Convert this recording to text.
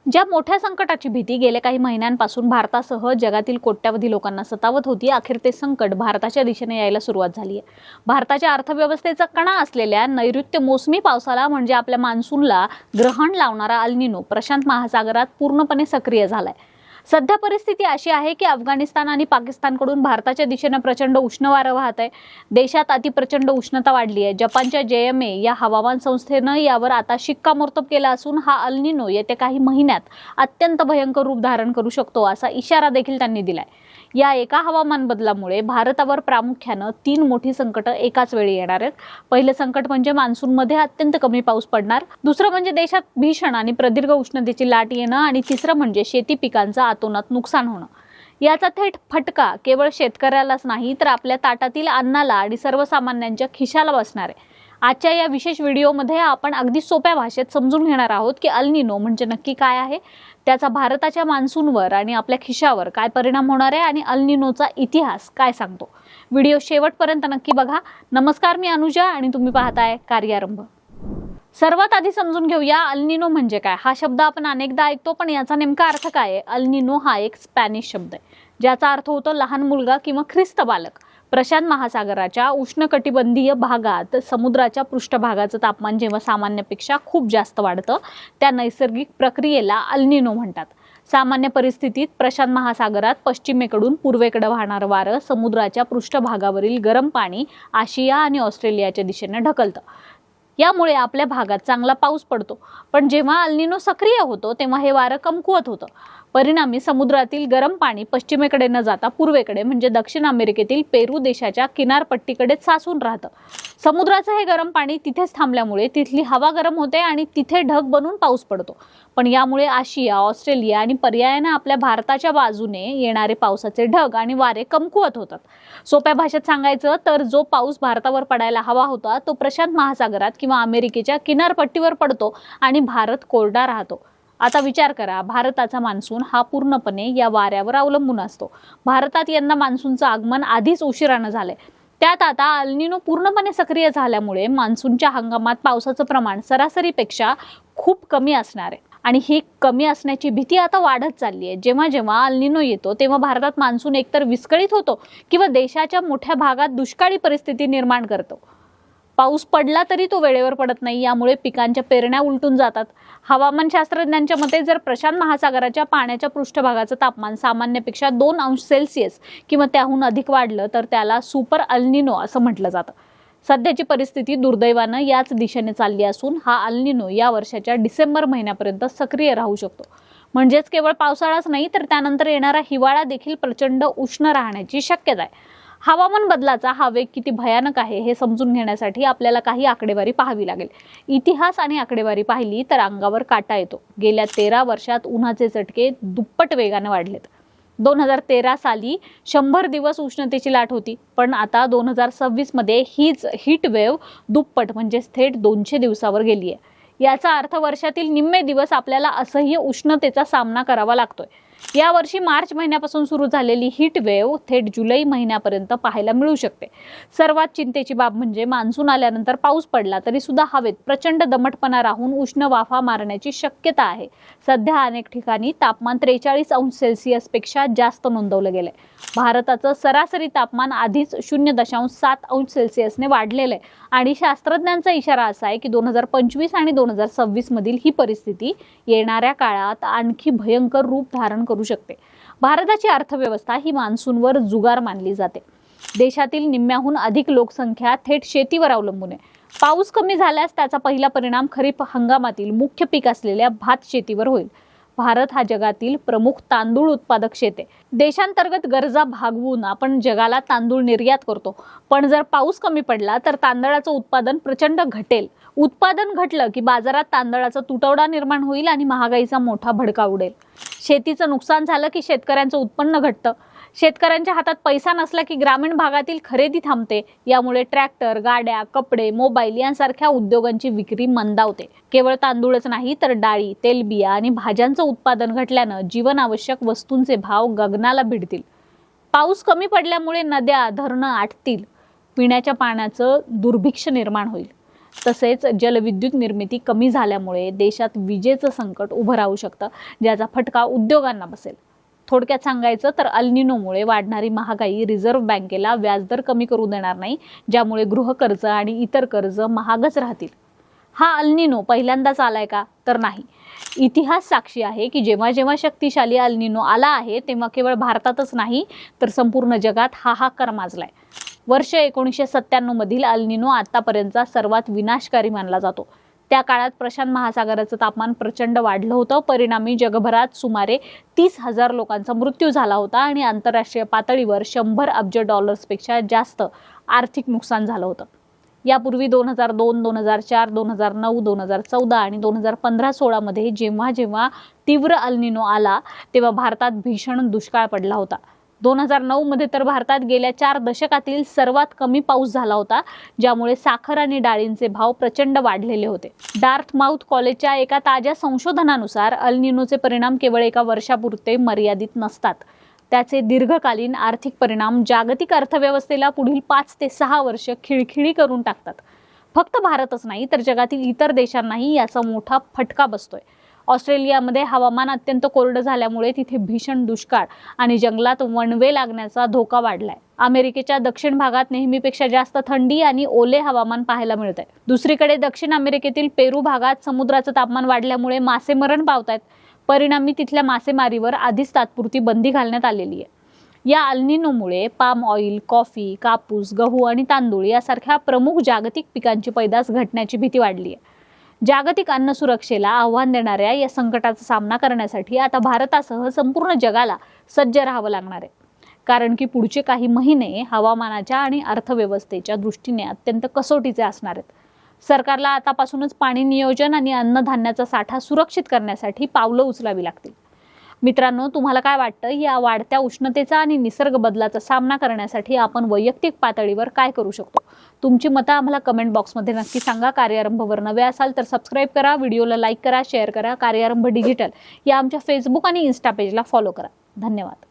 ज्या मोठ्या संकटाची भीती गेल्या काही महिन्यांपासून भारतासह जगातील कोट्यावधी लोकांना सतावत होती, अखेर ते संकट भारताच्या दिशेने यायला सुरुवात झाली आहे. भारताच्या अर्थव्यवस्थेचा कणा असलेल्या नैऋत्य मोसमी पावसाला म्हणजे आपल्या मान्सूनला ग्रहण लावणारा अल निनो प्रशांत महासागरात पूर्णपणे सक्रिय झालाय. सध्या परिस्थिती अशी आहे की अफगाणिस्तान आणि पाकिस्तानकडून भारताच्या दिशेने प्रचंड उष्ण वारं वाहत आहे. देशात अतिप्रचंड उष्णता वाढली आहे. जपानच्या JMA या हवामान संस्थेनं यावर आता शिक्कामोर्तब केला असून हा अल निनो येत्या काही महिन्यात अत्यंत भयंकर रूप धारण करू शकतो असा इशारा देखील त्यांनी दिलाय. या एका हवामान बदलामुळे भारतावर प्रामुख्याने 3 मोठी संकट एकाच वेळी येणार आहेत. पहिलं संकट म्हणजे मान्सूनमध्ये अत्यंत कमी पाऊस पडणार, दुसरं म्हणजे देशात भीषण आणि प्रदीर्घ उष्णतेची लाट येणं आणि तिसरं म्हणजे शेती पिकांचं अतोनात नुकसान होणं. याचा थेट फटका केवळ शेतकऱ्यालाच नाही तर आपल्या ताटातील अन्नाला आणि सर्वसामान्यांच्या खिशाला बसणार आहे. आजच्या या विशेष व्हिडिओमध्ये आपण अगदी सोप्या भाषेत समजून घेणार आहोत की अल निनो म्हणजे नक्की काय आहे, त्याचा भारताच्या मान्सूनवर आणि आपल्या खिशावर काय परिणाम होणार आहे आणि अल निनोचा इतिहास काय सांगतो. व्हिडिओ शेवटपर्यंत नक्की बघा. नमस्कार, मी अनुजा आणि तुम्ही पाहताय कार्यारंभ. सर्वात आधी समजून घेऊया अल निनो म्हणजे काय. हा शब्द आपण अनेकदा ऐकतो, पण याचा नेमका अर्थ काय आहे? अल निनो हा एक स्पॅनिश शब्द आहे ज्याचा अर्थ होतो लहान मुलगा किंवा ख्रिस्त बालक. प्रशांत महासागराच्या उष्णकटिबंधीय भागात समुद्राच्या पृष्ठभागाचं तापमान जेव्हा सामान्यपेक्षा खूप जास्त वाढतं त्या नैसर्गिक प्रक्रियेला अल निनो म्हणतात. सामान्य परिस्थितीत प्रशांत महासागरात पश्चिमेकडून पूर्वेकडे वाहणारं वारं समुद्राच्या पृष्ठभागावरील गरम पाणी आशिया आणि ऑस्ट्रेलियाच्या दिशेने ढकलतं. यामुळे आपल्या भागात चांगला पाऊस पडतो. पण जेव्हा अल निनो सक्रिय होतो तेव्हा हे वारं कमकुवत होतं. परिणामी समुद्रातील गरम पाणी पश्चिमेकडे न जाता पूर्वेकडे म्हणजे दक्षिण अमेरिकेतील पेरू देशाच्या किनारपट्टीकडेच साचून राहतं. समुद्राचं हे गरम पाणी तिथेच थांबल्यामुळे तिथली हवा गरम होते आणि तिथे ढग बनून पाऊस पडतो. पण यामुळे आशिया, ऑस्ट्रेलिया आणि पर्यायाने आपल्या भारताच्या बाजूने येणारे पावसाचे ढग आणि वारे कमकुवत होतात. सोप्या भाषेत सांगायचं तर जो पाऊस भारतावर पडायला हवा होता तो प्रशांत महासागरात किंवा अमेरिकेच्या किनारपट्टीवर पडतो आणि भारत कोरडा राहतो. आता विचार करा, भारताचा मान्सून हा पूर्णपणे या वाऱ्यावर अवलंबून असतो. भारतात यंदा मान्सूनचं आगमन आधीच उशिरानं झालंय. त्यात आता अल निनो पूर्णपणे सक्रिय झाल्यामुळे मान्सूनच्या हंगामात पावसाचं प्रमाण सरासरीपेक्षा खूप कमी असणार आहे आणि ही कमी असण्याची भीती आता वाढत चालली आहे. जेव्हा जेव्हा अल निनो येतो तेव्हा भारतात मान्सून एकतर विस्कळीत होतो किंवा देशाच्या मोठ्या भागात दुष्काळी परिस्थिती निर्माण करतो. पाऊस पडला तरी तो वेळेवर पडत नाही, यामुळे पिकांच्या पेरण्या उलटून जातात. हवामान शास्त्रज्ञांच्या मते जर प्रशांत महासागराच्या पाण्याच्या पृष्ठभागाचं तापमान सामान्यपेक्षा 2 अंश सेल्सिअस किंवा त्याहून अधिक वाढलं तर त्याला सुपर अल निनो असं म्हटलं जातं. सध्याची परिस्थिती दुर्दैवानं याच दिशेने चालली असून हा अल निनो या वर्षाच्या डिसेंबर महिन्यापर्यंत सक्रिय राहू शकतो. म्हणजेच केवळ पावसाळाच नाही तर त्यानंतर येणारा हिवाळा देखील प्रचंड उष्ण राहण्याची शक्यता आहे. हवामान बदलाचा हा वेग किती भयानक आहे हे समजून घेण्यासाठी आपल्याला काही आकडेवारी पाहावी लागेल. इतिहास आणि आकडेवारी पाहिली तर अंगावर काटा येतो. गेल्या 13 वर्षात उन्हाचे चटके दुप्पट वेगाने वाढलेत. 2013 साली 100 दिवस उष्णतेची लाट होती, पण आता 2026 मध्ये हीच हीट वेव्ह दुप्पट म्हणजे थेट 200 दिवसावर गेली आहे. याचा अर्थ वर्षातील निम्मे दिवस आपल्याला असह्य उष्णतेचा सामना करावा लागतोय. यावर्षी मार्च महिन्यापासून सुरू झालेली हीट वेव्ह थेट जुलै महिन्यापर्यंत पाहायला मिळू शकते. सर्वात चिंतेची बाब म्हणजे मान्सून आल्यानंतर पाऊस पडला तरी सुद्धा हवेत प्रचंड दमटपणा राहून उष्ण वाफा मारण्याची शक्यता आहे. सध्या अनेक ठिकाणी तापमान 43 अंश सेल्सिअस पेक्षा जास्त नोंदवलं गेलंय. भारताचं सरासरी तापमान आधीच 0.7 अंश सेल्सिअसने वाढलेलं आहे आणि शास्त्रज्ञांचा इशारा असा आहे की 2025 आणि 2026 मधील ही परिस्थिती येणाऱ्या काळात आणखी भयंकर रूप धारण करू शकते. भारताची अर्थव्यवस्था ही मान्सूनवर जुगार मानली जाते. देशातील निम्म्याहून अधिक लोकसंख्या थेट शेतीवर अवलंबून आहे. पाऊस कमी झाल्यास त्याचा पहिला परिणाम खरीप हंगामातील मुख्य पीक असलेल्या भात शेतीवर होईल. भारत हा जगातील प्रमुख तांदूळ उत्पादक शेत आहे. देशांतर्गत गरजा भागवून आपण जगाला तांदूळ निर्यात करतो. पण जर पाऊस कमी पडला तर तांदळाचं उत्पादन प्रचंड घटेल. उत्पादन घटलं की बाजारात तांदळाचा तुटवडा निर्माण होईल आणि महागाईचा मोठा भडका उडेल. शेतीचं नुकसान झालं की शेतकऱ्यांचं उत्पन्न घटतं. शेतकऱ्यांच्या हातात पैसा नसला की ग्रामीण भागातील खरेदी थांबते. यामुळे ट्रॅक्टर, गाड्या, कपडे, मोबाईल यांसारख्या उद्योगांची विक्री मंदावते. केवळ तांदूळच नाही तर डाळी, तेलबिया आणि भाज्यांचं उत्पादन घटल्यानं जीवनावश्यक वस्तूंचे भाव गगनाला भिडतील. पाऊस कमी पडल्यामुळे नद्या, धरणं आटतील. पिण्याच्या पाण्याचं दुर्भिक्ष निर्माण होईल. तसेच जलविद्युत निर्मिती कमी झाल्यामुळे देशात विजेचं संकट उभं राहू शकतं, ज्याचा फटका उद्योगांना बसेल. थोडक्यात सांगायचं तर अल निनोमुळे वाढणारी महागाई रिझर्व्ह बँकेला व्याजदर कमी करू देणार नाही, ज्यामुळे गृहकर्ज आणि इतर कर्ज महागच राहतील. हा अल निनो पहिल्यांदाच आलाय का? तर नाही. इतिहास साक्षी आहे की जेव्हा जेव्हा शक्तिशाली अल निनो आला आहे तेव्हा केवळ भारतातच नाही तर संपूर्ण जगात हाहाकार माजलाय. वर्ष 1997 मधील अल निनो आतापर्यंतचा सर्वात विनाशकारी मानला जातो. त्या काळात प्रशांत महासागराचं तापमान प्रचंड वाढलं होतं. परिणामी जगभरात सुमारे 30,000 लोकांचा मृत्यू झाला होता आणि आंतरराष्ट्रीय पातळीवर 100 अब्ज डॉलर्सपेक्षा जास्त आर्थिक नुकसान झालं होतं. यापूर्वी 2002, 2004, 2009, 2014 आणि 2015-16 मध्ये जेव्हा जेव्हा तीव्र अल निनो आला तेव्हा भारतात भीषण दुष्काळ पडला होता. 2009 मध्ये तर भारतात गेल्या 4 दशकातील सर्वात कमी पाऊस झाला होता, ज्यामुळे साखर आणि डाळींचे भाव प्रचंड वाढलेले होते. डार्थमाउथ कॉलेजच्या एका ताज्या संशोधनानुसार अल निनोचे परिणाम केवळ एका वर्षापुरते मर्यादित नसतात. त्याचे दीर्घकालीन आर्थिक परिणाम जागतिक अर्थव्यवस्थेला पुढील 5 ते 6 वर्ष खिळखिळी करून टाकतात. फक्त भारतच नाही तर जगातील इतर देशांनाही याचा मोठा फटका बसतोय. ऑस्ट्रेलियामध्ये हवामान अत्यंत कोरडं झाल्यामुळे तिथे भीषण दुष्काळ आणि जंगलात वणवे लागण्याचा धोका वाढलाय. अमेरिकेच्या दक्षिण भागात नेहमीपेक्षा जास्त थंडी आणि ओले हवामान पाहायला मिळत आहे. दुसरीकडे दक्षिण अमेरिकेतील पेरू भागात समुद्राचं तापमान वाढल्यामुळे मासे मरण पावतायत. परिणामी तिथल्या मासेमारीवर आधीच तात्पुरती बंदी घालण्यात आलेली आहे. या अल निनोमुळे पाम ऑइल, कॉफी, कापूस, गहू आणि तांदूळ यासारख्या प्रमुख जागतिक पिकांची पैदास घटण्याची भीती वाढली आहे. जागतिक अन्न सुरक्षेला आव्हान देणाऱ्या या संकटाचा सामना करण्यासाठी आता भारतासह संपूर्ण जगाला सज्ज राहावं लागणार आहे. कारण की पुढचे काही महिने हवामानाच्या आणि अर्थव्यवस्थेच्या दृष्टीने अत्यंत कसोटीचे असणार आहेत. सरकारला आतापासूनच पाणी नियोजन आणि अन्नधान्याचा साठा सुरक्षित करण्यासाठी पावलं उचलावी लागतील. मित्रांनो, तुम्हाला काय वाटतं, या वाढत्या उष्णतेचा आणि निसर्ग बदलाचा सामना करण्यासाठी आपण वैयक्तिक पातळीवर काय करू शकतो? तुमची मतं आम्हाला कमेंट बॉक्समध्ये नक्की सांगा. कार्यारंभवर नवे असाल तर सबस्क्राईब करा, व्हिडिओला लाईक करा, शेअर करा. कार्यारंभ डिजिटल या आमच्या फेसबुक आणि इन्स्टा पेजला फॉलो करा. धन्यवाद.